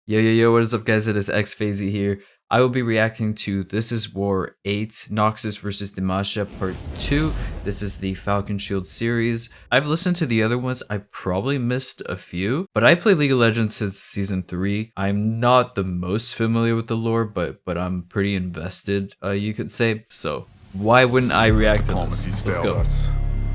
Yo, what is up, guys? It is xFayze here. I will be reacting to This Is War 8, Noxus vs. Demacia Part 2. This is the Falconshield series. I've listened to the other ones. I probably missed a few, but I play League of Legends since Season 3. I'm not the most familiar with the lore, but I'm pretty invested, you could say. So why wouldn't I react to this? Let's go.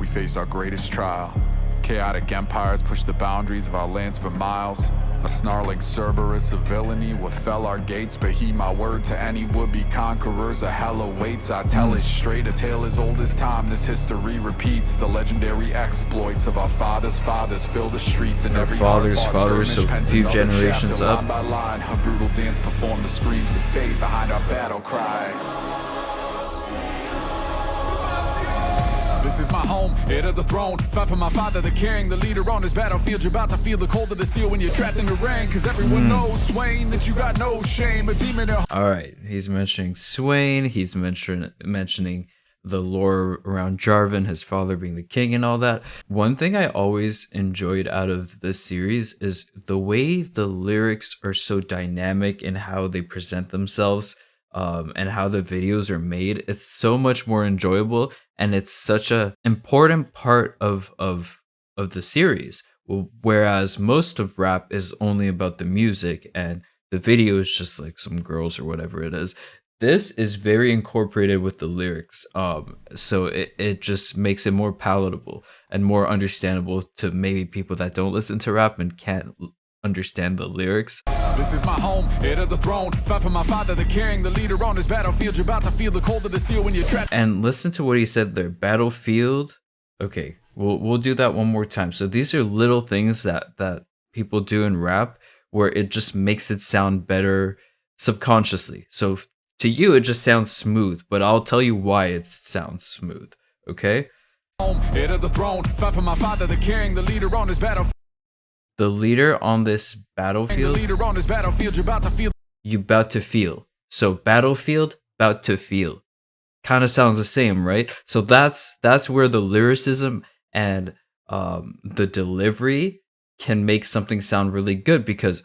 We face our greatest trial. Chaotic empires push the boundaries of our lands for miles. A snarling Cerberus of villainy will fell our gates, but heed my word to any would-be conquerors. A hell awaits, I tell it straight, a tale as old as time. This history repeats the legendary exploits of our fathers' fathers fill the streets, and every fathers, so few generations up. Line by line, a brutal dance perform the screams of fate behind our battle cry. This is my home, heir to the throne. Fight for my father, the king, the leader on this battlefield. You're about to feel the cold of the steel when you're trapped in the rain. Cause everyone knows, Swain, that you got no shame. A demon. Alright, he's mentioning Swain, he's mentioning the lore around Jarvan, his father being the king and all that. One thing I always enjoyed out of this series is the way the lyrics are so dynamic in how they present themselves. And how the videos are made. It's so much more enjoyable, and it's such a important part of the series. Whereas most of rap is only about the music, and the video is just like some girls or whatever it is. This is very incorporated with the lyrics, so it just makes it more palatable and more understandable to maybe people that don't listen to rap and can't understand the lyrics. This is my home, heir to the throne. Fight for my father, the king, the leader on this battlefield. You're about to feel the cold of the steel when you're trapped. And listen to what he said there. Battlefield. Okay, we'll do that one more time. So these are little things that people do in rap where it just makes it sound better subconsciously. So to you, it just sounds smooth, but I'll tell you why it sounds smooth. Okay. Heir to the throne. Fight for my father, the king, the leader on this battlefield. The leader on this battlefield. The leader on this battlefield, you're about to feel. You about to feel. So battlefield, about to feel. Kind of sounds the same, right? So that's where the lyricism and the delivery can make something sound really good, because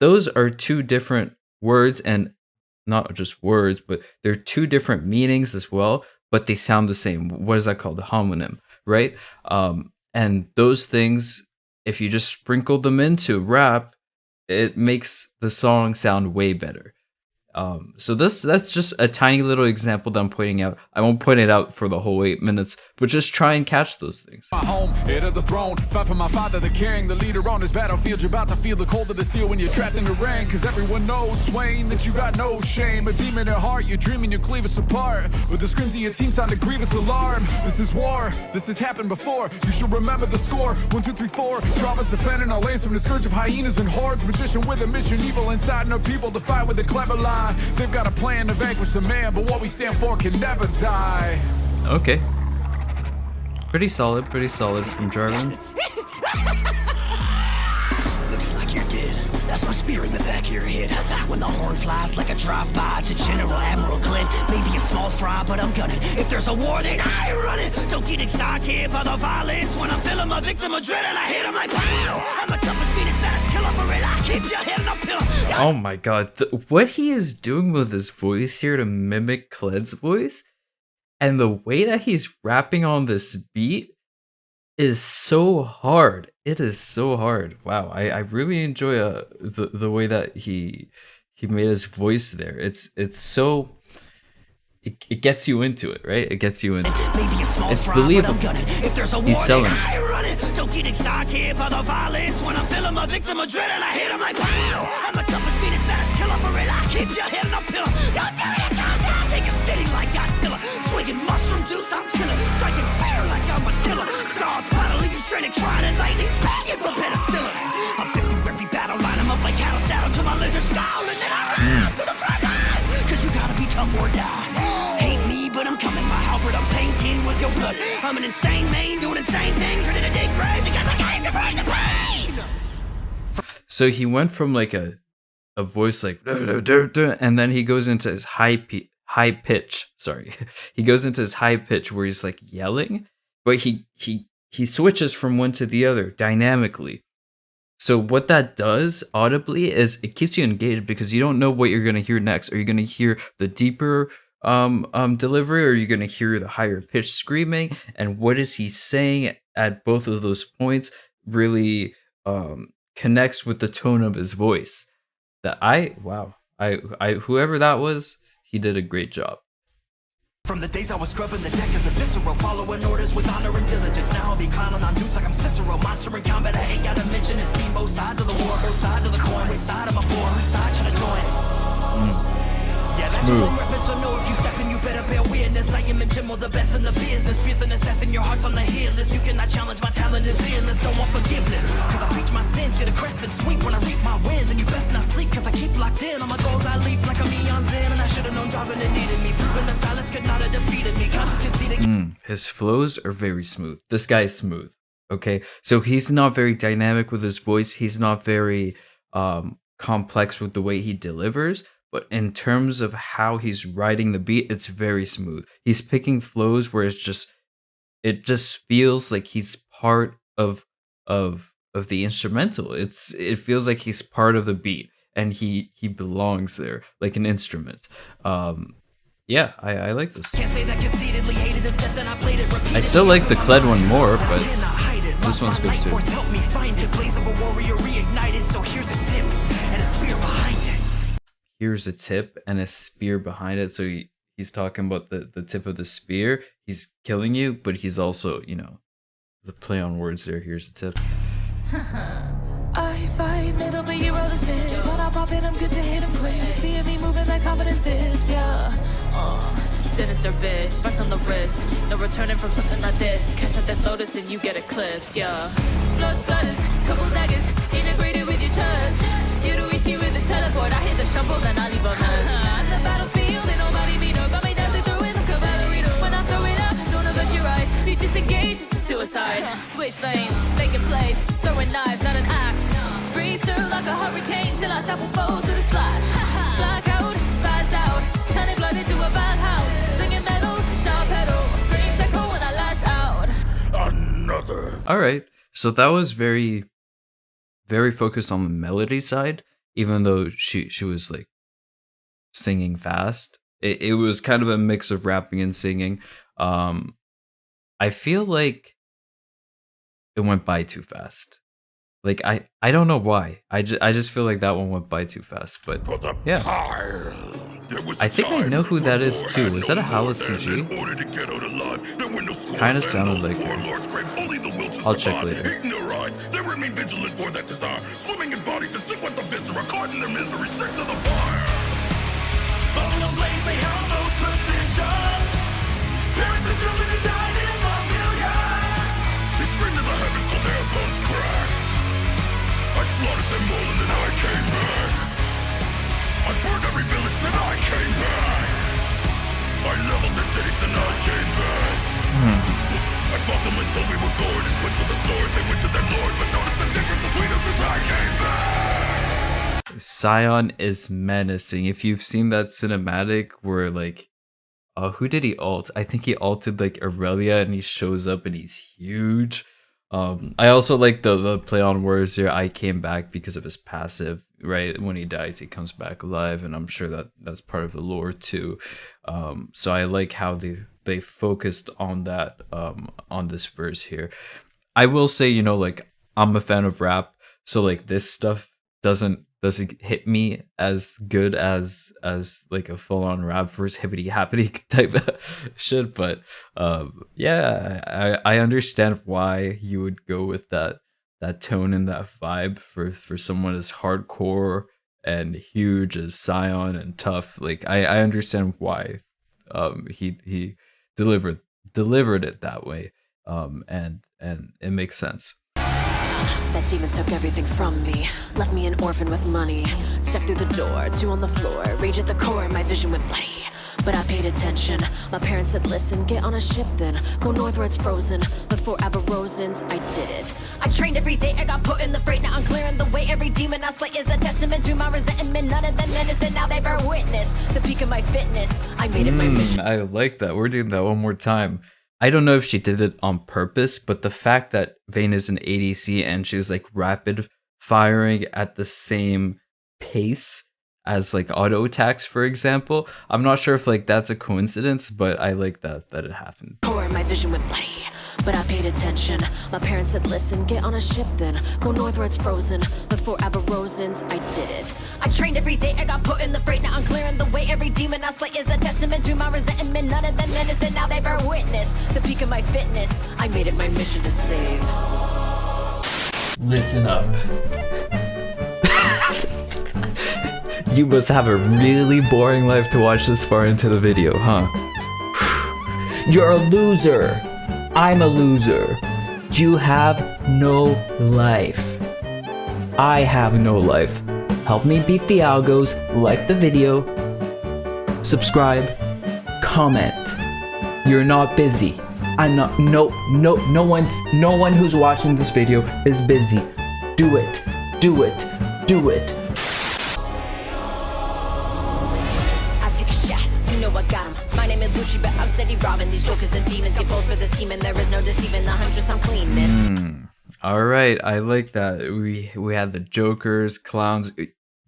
those are two different words, and not just words, but they're two different meanings as well, but they sound the same. What is that called? A homonym, right? And those things, if you just sprinkle them into rap, it makes the song sound way better. So that's just a tiny little example that I'm pointing out. I won't point it out for the whole 8 minutes, but just try and catch those things. My home, heir to the throne. Fight for my father, the king, the leader on this battlefield. You're about to feel the cold of the steel when you're trapped in the rain. Cause everyone knows, Swain, that you got no shame. A demon at heart, you're dreaming you cleave us apart. With the screams of your team sound a grievous alarm. This is war, this has happened before. You should remember the score. 1, 2, 3, 4. Drava's defending our lanes from the scourge of hyenas and hordes. Magician with a mission, evil inside no people to fight with a clever lie. They've got a plan to vanquish the man, but what we stand for can never die. Okay. Pretty solid from Jarvan. Looks like you're dead. That's my spear in the back of your head. When the horn flies like a drive-by to General Admiral Clad. Maybe a small fry, but I'm gunning. If there's a war, then I run it. Don't get excited by the violence. When I'm feeling my victim of dread and I hit him like pow. I'm the toughest, meanest, baddest killer for it. I keep your head in a pillow. Oh my god, what he is doing with his voice here to mimic Clad's voice, and the way that he's rapping on this beat is so hard. It is so hard. Wow, I really enjoy the way that he made his voice there. It's so it gets you into it, right? It gets you into it. It's believable. He's selling it. Don't get excited by the violence. When I'm feeling my victim of dread and I hit him like pow. I'm the toughest, meanest, baddest killer for it. I keep your head in a pillow. Don't tell me I take a city like Godzilla. Swinging mushroom juice, I'm chilling. Striking fire like I'm a killer. Stars battle, leave you stranded, crying and lightning, begging for penicillin. I've been through every battle, line 'em up like cattle saddle to my lizard skull, and then I run to the front lines. Cause you gotta be tough or die. Hate me, but I'm coming. My halberd, I'm painting with your blood. I'm an insane man, doing insane things, ready to dig graves because I came to bring the pain. So he went from like a voice like, and then he goes into his high pitch. Sorry, he goes into his high pitch where he's like yelling, but he switches from one to the other dynamically. So what that does audibly is it keeps you engaged because you don't know what you're gonna hear next. Are you gonna hear the deeper delivery, or are you gonna hear the higher pitched screaming? And what is he saying at both of those points really connects with the tone of his voice. That I whoever that was, he did a great job. From the days I was scrubbing the deck of the visceral, following orders with honor and diligence. Now I'll be clowning on dudes like I'm Cicero. Monster in combat, I ain't gotta mention it. Seen both sides of the war, both sides of the coin. Which side am I for? Whose side should I join? Yeah, that's Smooth. what I'm repping, so know if you step in, you better bear witness. I am in Jimmo, the best in the business. Fierce and assassin, your heart's on the hit list. You cannot challenge my talent is endless. Don't want forgiveness, cause I preach my sins. Get a crescent sweep when I reap my wins. And you best not sleep, cause I keep locked in on my goals. I leap like a Eon's in. And I should've known driving and needed me. Proving the silence could not have defeated me. Conscious conceding. His flows are very smooth. This guy is smooth. Okay, so he's not very dynamic with his voice. He's not very complex with the way he delivers. But in terms of how he's riding the beat, it's very smooth. He's picking flows where it just feels like he's part of the instrumental. It feels like he's part of the beat and he belongs there like an instrument. Yeah, I like this. I still like the Clad one more, but this one's good too. Here's a tip and a spear behind it. So he's talking about the tip of the spear. He's killing you, but he's also, you know, the play on words there. Here's a tip. I fight middle, but you roll the spit. When I pop in, I'm good to hit him quick. Seeing me moving, that confidence dips, yeah. Sinister bitch, sparks on the wrist. No returning from something like this. Catch that death lotus and you get eclipsed, yeah. Blood splatters, couple daggers, integrated with your chest. You do Ichi with the teleport. I hit the shuffle, then I leave a mess. On the battlefield, ain't nobody me, no. Got me dancing through it like a ballerina. When I throw it up, don't avert your eyes. If you disengage, it's a suicide. Switch lanes, making plays, throwing knives, not an act. Breeze through like a hurricane till I tackle foes with a slash. Blackout, spaz out, turning blood into a bathhouse. Slinging metal, sharp pedal, screams echo when I lash out. Another. All right, so that was very focused on the melody side, even though she was like singing fast. It was kind of a mix of rapping and singing. I feel like it went by too fast. Like I don't know why. I just feel like that one went by too fast. But yeah, I think I know who that is too. Is that a Hala CG? Kind of sounded like her. I'll check later. They remain vigilant for that desire, swimming in bodies and sick with the viscera, caught in their misery, strict to the fire. Follow blaze, they held those positions. Parents and children who died in the millions. They screamed to the heavens till their bones cracked. I slaughtered them all and then I came back. I burned every village, then I came back. I leveled the cities, then I came back. I fought them until we were gored and put to the sword. They went to their lord, but notice the difference between us as I came back. Scion is menacing. If you've seen that cinematic where like, who did he ult? I think he ulted like Aurelia and he shows up and he's huge. I also like the play on words here. I came back because of his passive, right? When he dies, he comes back alive, and I'm sure that's part of the lore too. So I like how they focused on that on this verse here. I will say, you know, like I'm a fan of rap, so like this stuff doesn't hit me as good as like a full on rap verse hippity happity type of shit. But yeah, I understand why you would go with that tone and that vibe for someone as hardcore and huge as Scion and tough. Like I understand why he delivered it that way, and it makes sense. That demon took everything from me, left me an orphan with money. Stepped through the door, two on the floor, rage at the core, my vision went bloody. But I paid attention, my parents said listen, get on a ship then, go north where it's frozen, look for Aberrosens, I did it. I trained every day, I got put in the freight, now I'm clearing the way. Every demon I slay is a testament to my resentment, none of them menacing, now they bear witness, the peak of my fitness, I made it my mission. I like that, we're doing that one more time. I don't know if she did it on purpose, but the fact that Vayne is an ADC and she's like rapid firing at the same pace as like auto attacks, for example. I'm not sure if like that's a coincidence, but I like that it happened. Poor, my vision went bloody, but I paid attention. My parents said, listen, get on a ship then. Go north where it's frozen. Look for Aberrosens. I did it. I trained every day. I got put in the freight. Now I'm clearing the way. Every demon I slay is a testament to my resentment. None of them menacing. Now they bear witness. The peak of my fitness. I made it my mission to save. Listen up. You must have a really boring life to watch this far into the video, huh? You're a loser. I'm a loser. You have no life. I have no life. Help me beat the algos, like the video, subscribe, comment. You're not busy. I'm not, no one who's watching this video is busy. Do it, do it, do it. I got him. My name is Lucci, but I'm steady robbing these jokers and demons. Get bold for the scheme, and there is no deceiving the huntress I'm cleaning. All right, I like that. We had the jokers, clowns.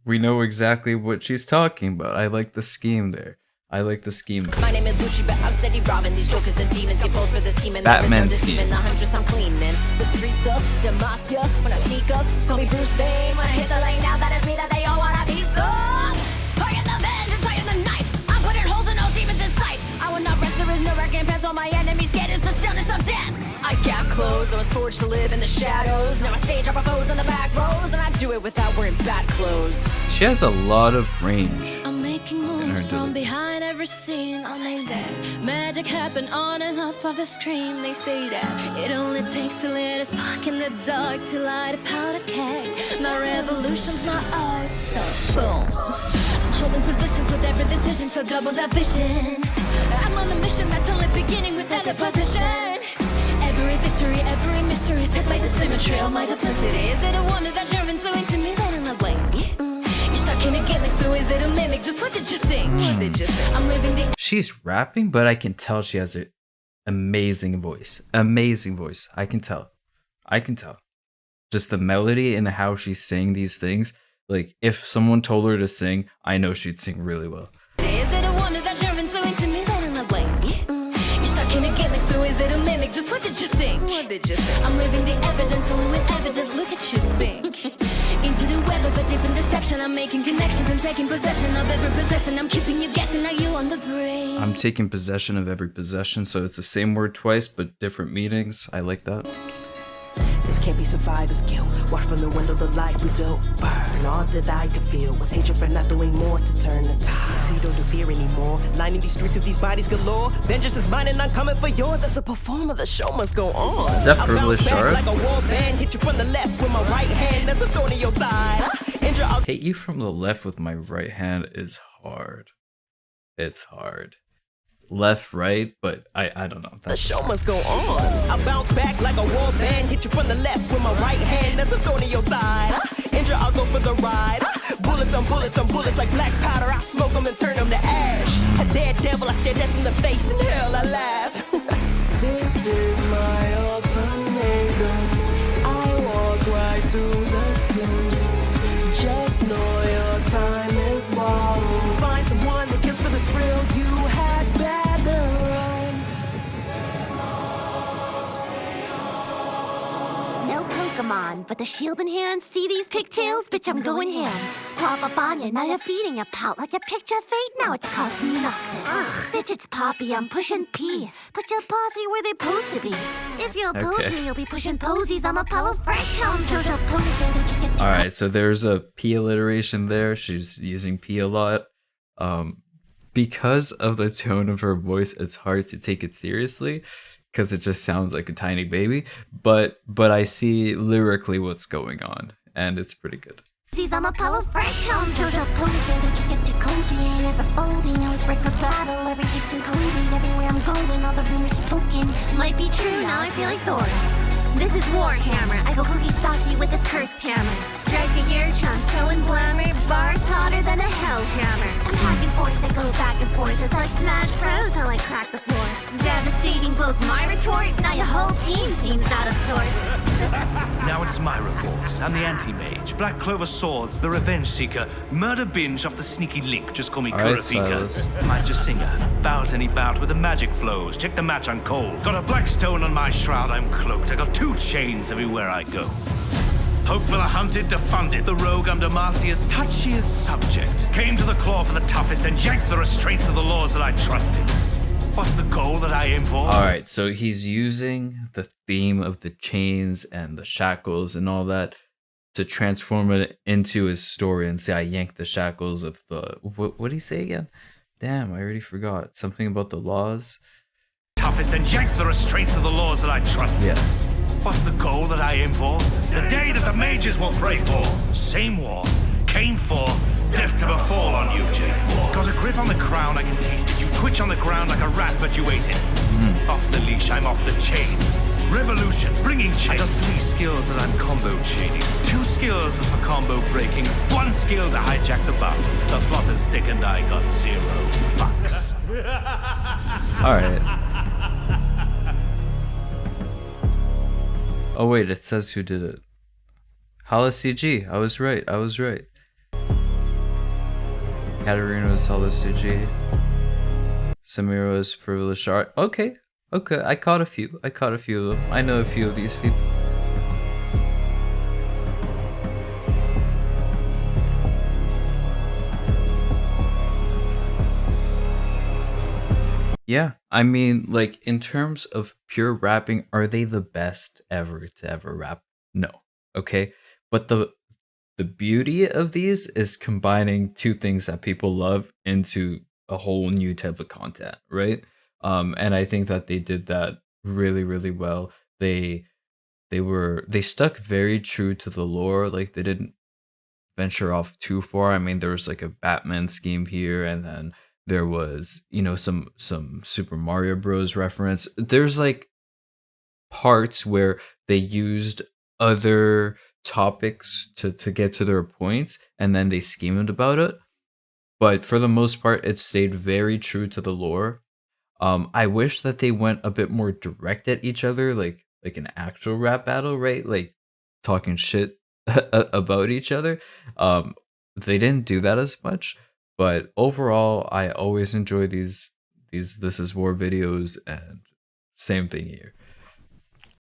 We know exactly what she's talking about. I like the scheme there. I like the scheme there. My name is Lucci, but I'm steady robbing these jokers and demons. Get bold for the scheme, and there is no deceiving the huntress I'm cleaning. The streets of Demacia. When I sneak up, call me Bruce Vayne. When I hit the lane, now that is me that they all want a piece of. I am the vengeance, I am the knife. I'm putting holes in all demons in sight. I will not rest, there is no recompense. All my enemies get is the stillness of death. I got clothes, I was forged to live in the shadows. Now I stage up my foes in the back rows, and I do it without wearing bad clothes. She has a lot of range. I'm making moves from behind every scene. I made that magic happen on and off of the screen. They say that it only takes a little spark in the dark to light a powder keg. My revolution's my art, so boom. I'm holding positions with every decision, so double that vision. I'm on a mission that's only beginning with other position. Every victory, every mystery is hit by the symmetry of my duplicity. Is it a wonder that you're into me that in a blink? You're stuck in a gimmick, so is it a mimic? Just what did you think? I'm living the... She's rapping, but I can tell she has an amazing voice. Amazing voice. I can tell. Just the melody and how she's saying these things. Like, if someone told her to sing, I know she'd sing really well. Is it a wonder that you're into me that in a blink? You're stuck in a gimmick, so is it a mimic? Just what did you think? I'm living the evidence, only when evident, look at you sink. Into the web of a deep in deception, I'm making connections and taking possession of every possession. I'm keeping you guessing, are you on the brain? I'm taking possession of every possession, so it's the same word twice, but different meanings. I like that. This can't be survivor's guilt. Watch from the window the life we built. Burn. All that I could feel was hatred for not doing more to turn the tide. We don't do fear anymore. Lining these streets with these bodies galore. Vengeance is mine and I'm coming for yours. As a performer, the show must go on. Is that privileged art? Like a war band, hit you from the left with my right hand. That's a thorn in your side. Hit you from the left with my right hand is hard. It's hard. Left, right, but I don't know. The show must go on. I bounce back like a war band, hit you from the left with my right hand. That's a thorn in your side. Injure, I'll go for the ride. Bullets on bullets on bullets like black powder. I smoke them and turn them to ash. A dead devil, I stare death in the face, and hell I laugh. This is my ultimatum. I walk right through the flame. Just know your time is borrowed. Find someone that gives for the thrill you had better run. No Pokemon, but the shield in here and see these pigtails? Bitch, I'm going ham. Pop up on you, now you're feeding a pout like a picture fate. Now it's called to Noxus. Bitch, it's Poppy, I'm pushing P. Put your posse where they're supposed to be. If you oppose me, you'll be pushing posies. I'm Apollo Fresh, I'm Jojo Potion. Don't you get Alright, so there's a P alliteration there. She's using P a lot. Because of the tone of her voice, it's hard to take it seriously because it just sounds like a tiny baby. But I see lyrically what's going on, and it's pretty good. I'm Apollo Fresh, I'm Jojo Potion. Don't you get too cozy, ain't ever folding. I was break for battle, every hit's encoded. Everywhere I'm going, all the rumors spoken. Might be true, now I feel like Thor. This is Warhammer, I go Kokisaki with this cursed hammer. Strike a eardrum, so in glamour, bars hotter than a hell hammer. I'm hacking course they go back and forth. It's like Smash Bros. How I crack the floor. Devastating blows my retort. Now your whole team seems out of sorts. Now it's my reports. I'm the anti-mage, Black Clover Swords, the Revenge Seeker, Murder Binge off the Sneaky Link, just call me All right, Kurapika. Silas. Major Singer, bout any bout with the magic flows, check the match on cold. Got a black stone on my shroud, I'm cloaked, I got 2 chains everywhere I go. Hope for the hunted, defunded, the rogue I'm Demacia's touchiest subject. Came to the claw for the toughest and yanked the restraints of the laws that I trusted. What's the goal that I aim for? All right, so he's using the theme of the chains and the shackles and all that to transform it into his story and say, I yanked the shackles of the... What did he say again? Damn, I already forgot. Something about the laws? Toughest and yanked the restraints of the laws that I trusted. Yeah. What's the goal that I aim for? The day that the mages will pray for. Same war, came for, death to befall on you, J4. Got a grip on the crown, I can taste it. You twitch on the ground like a rat, but you ate it. Off the leash, I'm off the chain. Revolution, bringing change. I got 3 skills that I'm combo chaining. 2 skills is for combo breaking. 1 skill to hijack the buff. The plot is thick and I got 0 fucks. All right. Oh wait, it says who did it. Hala CG. I was right. Katarina's Hala CG. Samira's Frivolous Art. Okay. I caught a few of them. I know a few of these people. Yeah, I mean, like, in terms of pure rapping, are they the best ever to ever rap? No. Okay. But the beauty of these is combining 2 things that people love into a whole new type of content, right? And I think that they did that really, really well. They stuck very true to the lore. Like, they didn't venture off too far. I mean, there was like a Batman scheme here, and then there was, you know, some Super Mario Bros. Reference. There's like parts where they used other topics to get to their points, and then they schemed about it. But for the most part, it stayed very true to the lore. I wish that they went a bit more direct at each other, like an actual rap battle, right? Like talking shit about each other. They didn't do that as much. But overall, I always enjoy these This Is War videos, and same thing here.